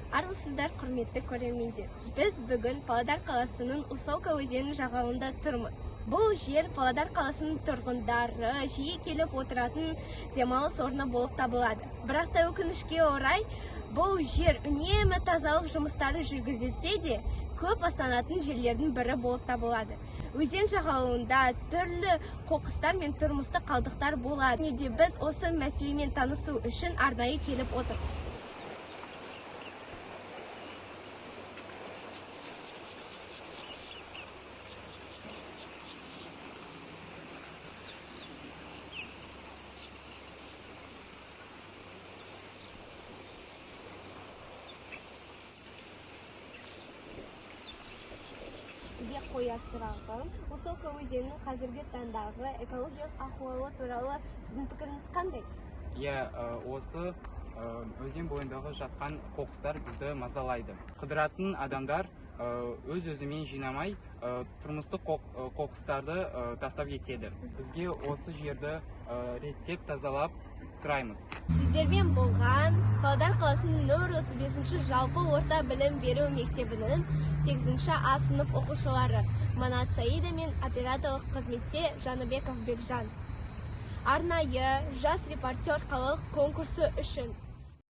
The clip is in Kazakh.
Армысыздар, құрметті көрермендер. Біз бүгін Павлодар қаласының Усолка өзенінің жағалауында тұрмыз. Бұл жер Павлодар қаласының тұрғындары жиі келіп отыратын демалыс орны болып табылады. Бірақ та өкінішке орай, бұл жер үнемі тазалық жұмыстары жүргізілсе де, көп астанатын жерлердің бірі болып табылады. Өзен жағалауында түрлі қоқыстар мен тұрмыстық қалдықтар болады. Неде біз осы мәселемен танысу үшін арнайы келіп отырмыз. Сізге қояр сұрағым, Усолка өзенінің қазіргі таңдағы экологиялық ахуалы туралы сіздің пікіріңіз қандай? Осы өзен бойындағы жатқан қоқыстар бізді мазалайды. Қыдыратын адамдар өз-өзімен жинамай тұрмыстық қоқыстарды тастап кетеді. Бізге осы жерді реттеп тазалап сұраймыз. Сіздермен болған Павлодар қаласының нөмір 35-ші жалпы орта білім беру мектебінің 8-ші А сынып оқушылары Манат Саида мен операторлық қызметте Жаныбеков Бекжан. Арнайы жас репортер қалалық конкурсы үшін